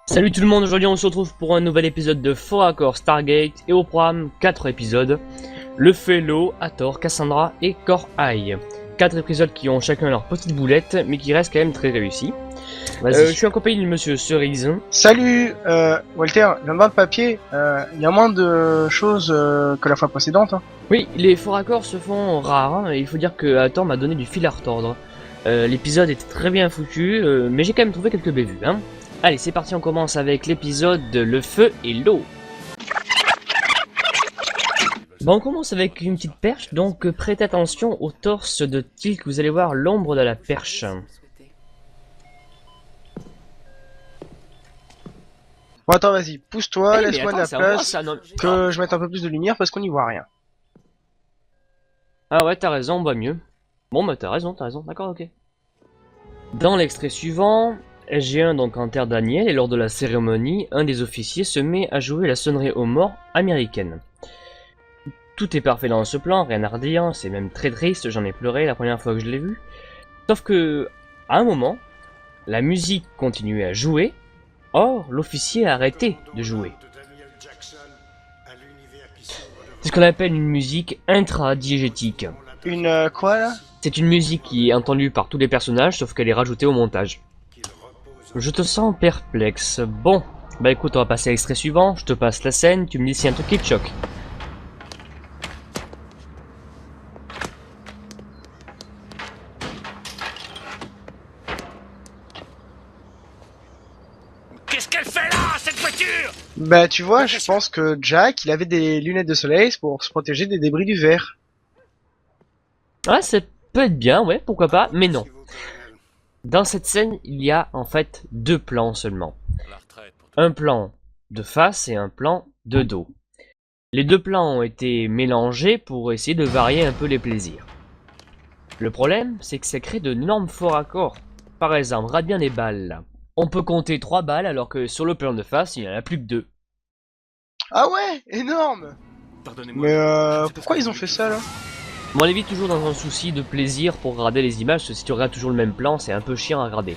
Salut tout le monde, aujourd'hui on se retrouve pour un nouvel épisode de Faux Raccord Stargate et au programme 4 épisodes. Le Fellow, Hathor, Cassandra et Core Eye. 4 épisodes qui ont chacun leur petite boulette mais qui restent quand même très réussis. Je suis accompagné de monsieur Cerise. Salut, Walter, viens de voir le papier, il y a moins de choses que la fois précédente. Hein. Oui, les Faux Raccords se font rares hein, et il faut dire que Hathor m'a donné du fil à retordre. L'épisode était très bien foutu, mais j'ai quand même trouvé quelques bévues. Hein. Allez, c'est parti, on commence avec l'épisode Le Feu et l'eau. Bon, on commence avec une petite perche, donc prêtez attention au torse de Teal'c, vous allez voir l'ombre de la perche. Bon attends, vas-y, pousse-toi, Hey, laisse-moi de la attends, c'est place, ça, non... que je mette un peu plus de lumière parce qu'on n'y voit rien. Ah ouais, t'as raison, on voit mieux. Bon bah t'as raison, d'accord, ok. Dans l'extrait suivant, SG1 donc en terre d'Aniel, et lors de la cérémonie, un des officiers se met à jouer la sonnerie aux morts américaine. Tout est parfait dans ce plan, rien à redire, c'est même très triste, j'en ai pleuré la première fois que je l'ai vu. Sauf que, à un moment, la musique continuait à jouer, or l'officier a arrêté de jouer. C'est ce qu'on appelle une musique intradiégétique. Une quoi là? C'est une musique qui est entendue par tous les personnages, sauf qu'elle est rajoutée au montage. Je te sens perplexe. Bon, bah écoute, on va passer à l'extrait suivant, je te passe la scène, tu me dis s'il y a un truc qui te choque. Qu'est-ce qu'elle fait là, cette voiture? Bah tu vois, je pense que Jack, il avait des lunettes de soleil pour se protéger des débris du verre. Ah, ça peut être bien, ouais, pourquoi pas, mais non. Dans cette scène, il y a en fait deux plans seulement. Un plan de face et un plan de dos. Les deux plans ont été mélangés pour essayer de varier un peu les plaisirs. Le problème, c'est que ça crée de énormes faux raccords. Par exemple, regarde bien les balles là. On peut compter 3 balles alors que sur le plan de face, il n'y en a plus que 2. Ah ouais, énorme. Mais pourquoi ils ont fait ça là? Bon, on évite toujours dans un souci de plaisir pour regarder les images, parce que si tu regardes toujours le même plan, c'est un peu chiant à regarder.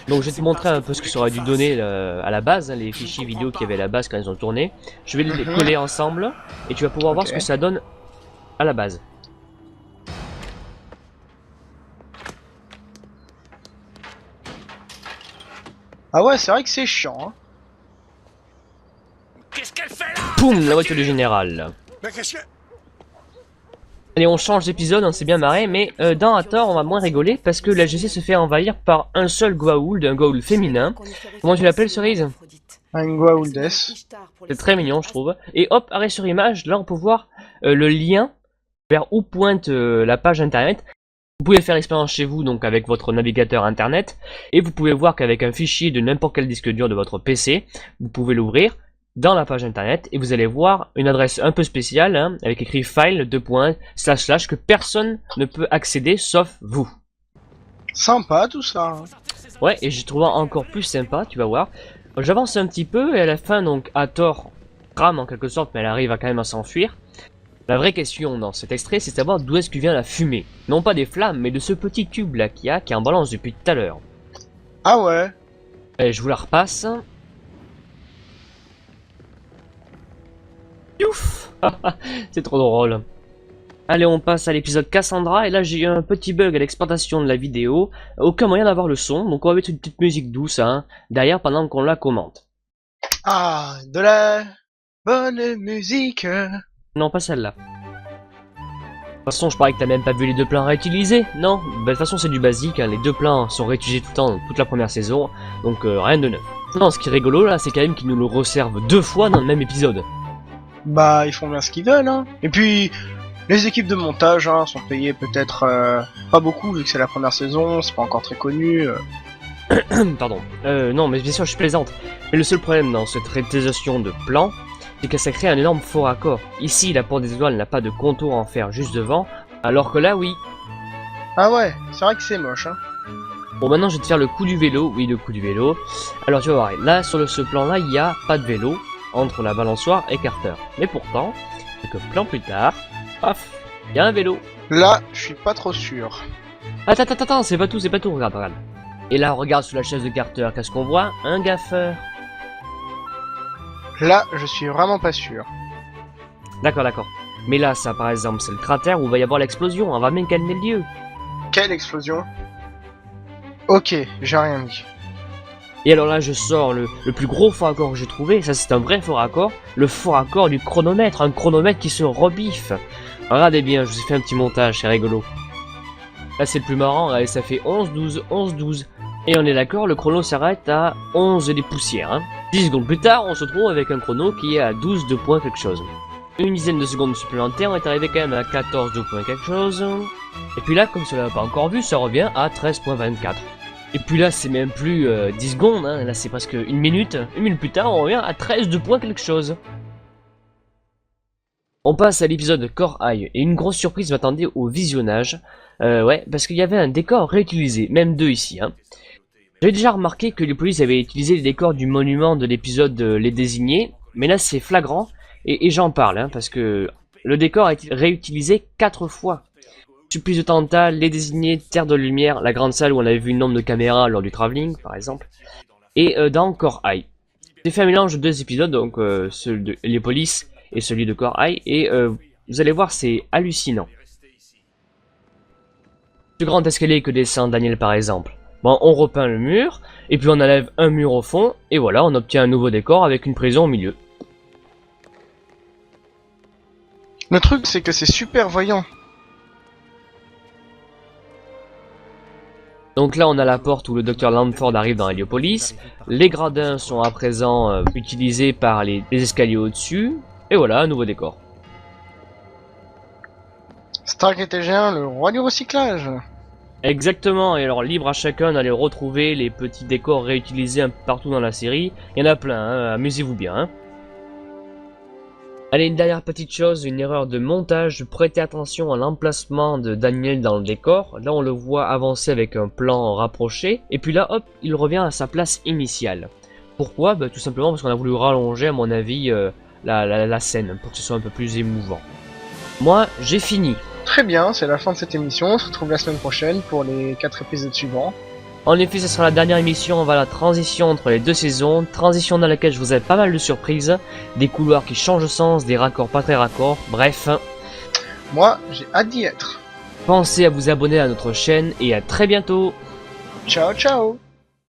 Donc je vais te montrer un peu ce que ça aurait dû donner à la base, hein, les fichiers vidéo qu'il y avait à la base quand ils ont tourné. Je vais les coller ensemble, et tu vas pouvoir voir ce que ça donne à la base. Ah ouais, c'est vrai que c'est chiant. Hein. Qu'est-ce qu'elle fait là? Poum, la voiture du général. Mais qu'est-ce que... Allez, on change d'épisode, on s'est bien marré, mais dans Hathor, on va moins rigoler parce que la GC se fait envahir par un seul Goa'uld, un Goa'uld féminin. Comment tu l'appelles, Cerise? Un Goa'uldes. C'est très mignon, je trouve. Et hop, arrêt sur image, là on peut voir le lien vers où pointe la page internet. Vous pouvez faire l'expérience chez vous, donc avec votre navigateur internet, et vous pouvez voir qu'avec un fichier de n'importe quel disque dur de votre PC, vous pouvez l'ouvrir dans la page internet et vous allez voir une adresse un peu spéciale hein, avec écrit file // que personne ne peut accéder sauf vous. Sympa tout ça. Hein. Ouais, et j'ai trouvé encore plus sympa, tu vas voir. J'avance un petit peu et à la fin donc Hathor rame en quelque sorte, mais elle arrive à quand même à s'enfuir. La vraie question dans cet extrait, c'est de savoir d'où est-ce que vient la fumée. Non pas des flammes, mais de ce petit tube là qui est en balance depuis tout à l'heure. Ah ouais. Et je vous la repasse. Ouf. C'est trop drôle. Allez, on passe à l'épisode Cassandra, et là j'ai eu un petit bug à l'exportation de la vidéo. Aucun moyen d'avoir le son, donc on va mettre une petite musique douce hein, derrière pendant qu'on la commente. Ah, de la bonne musique. Non, pas celle-là. De toute façon, je parie que t'as même pas vu les deux plans réutilisés, non? Bah, de toute façon, c'est du basique, hein. Les deux plans sont réutilisés tout le temps, toute la première saison, donc rien de neuf. Non, ce qui est rigolo là, c'est quand même qu'ils nous le resservent 2 fois dans le même épisode. Bah, ils font bien ce qu'ils veulent, hein. Et puis, les équipes de montage, hein, sont payées peut-être pas beaucoup, vu que c'est la première saison, c'est pas encore très connu. Pardon. Non, mais bien sûr, je plaisante. Mais le seul problème dans cette réutilisation de plans, c'est que ça crée un énorme faux raccord. Ici, la porte des étoiles n'a pas de contour en fer juste devant, alors que là, oui. Ah ouais, c'est vrai que c'est moche, hein. Bon, maintenant, je vais te faire le coup du vélo. Oui, le coup du vélo. Alors, tu vas voir, là, sur ce plan-là, il n'y a pas de vélo entre la balançoire et Carter. Mais pourtant, quelques plans plus tard, paf, il y a un vélo. Là, je suis pas trop sûr. Attends, c'est pas tout, regarde. Et là, on regarde sous la chaise de Carter, qu'est-ce qu'on voit? Un gaffeur. Là, je suis vraiment pas sûr. D'accord, d'accord. Mais là, ça par exemple, c'est le cratère où va y avoir l'explosion, on va bien calmer le lieu. Quelle explosion? Ok, j'ai rien dit. Et alors là, je sors le plus gros faux raccord que j'ai trouvé, ça c'est un vrai faux raccord, le faux raccord du chronomètre, un chronomètre qui se rebiffe. Regardez bien, je vous ai fait un petit montage, c'est rigolo. Là c'est le plus marrant, regardez, ça fait 11, 12, 11, 12. Et on est d'accord, le chrono s'arrête à 11 des poussières. Hein. 10 secondes plus tard, on se retrouve avec un chrono qui est à 12 de points quelque chose. Une dizaine de secondes supplémentaires, on est arrivé quand même à 14 de points quelque chose. Et puis là, comme cela n'a pas encore vu, ça revient à 13.24. Et puis là, c'est même plus 10 secondes, hein. Là c'est presque une minute. Une minute plus tard, on revient à 13 de points quelque chose. On passe à l'épisode Core Eye, et une grosse surprise m'attendait au visionnage. Ouais, parce qu'il y avait un décor réutilisé, même deux ici. Hein. J'avais déjà remarqué que les polices avaient utilisé les décors du monument de l'épisode Les Désignés, mais là c'est flagrant, et j'en parle, hein, parce que le décor a été réutilisé 4 fois. Supplice de Tantale, Les Désignés, Terre de Lumière, la grande salle où on avait vu le nombre de caméras lors du travelling, par exemple, et dans Core Eye. J'ai fait un mélange de deux épisodes, donc celui de Les Polices et celui de Core Eye, et vous allez voir, c'est hallucinant. Plus grand escalier que descend Daniel par exemple. Bon, on repeint le mur, et puis on enlève un mur au fond, et voilà, on obtient un nouveau décor avec une prison au milieu. Le truc, c'est que c'est super voyant. Donc là, on a la porte où le docteur Lamford arrive dans Heliopolis. Les gradins sont à présent utilisés par les escaliers au-dessus. Et voilà, un nouveau décor. Stark était géant, le roi du recyclage. Exactement, et alors libre à chacun d'aller retrouver les petits décors réutilisés un peu partout dans la série. Il y en a plein, hein, amusez-vous bien. Hein. Allez, une dernière petite chose, une erreur de montage, prêtez attention à l'emplacement de Daniel dans le décor. Là on le voit avancer avec un plan rapproché, et puis là hop, il revient à sa place initiale. Pourquoi? Bah, tout simplement parce qu'on a voulu rallonger à mon avis la scène, pour que ce soit un peu plus émouvant. Moi, j'ai fini. Très bien, c'est la fin de cette émission, on se retrouve la semaine prochaine pour les 4 épisodes suivants. En effet, ce sera la dernière émission, on va à la transition entre les deux saisons, transition dans laquelle je vous ai pas mal de surprises, des couloirs qui changent de sens, des raccords pas très raccords, bref. Moi, j'ai hâte d'y être. Pensez à vous abonner à notre chaîne et à très bientôt. Ciao ciao.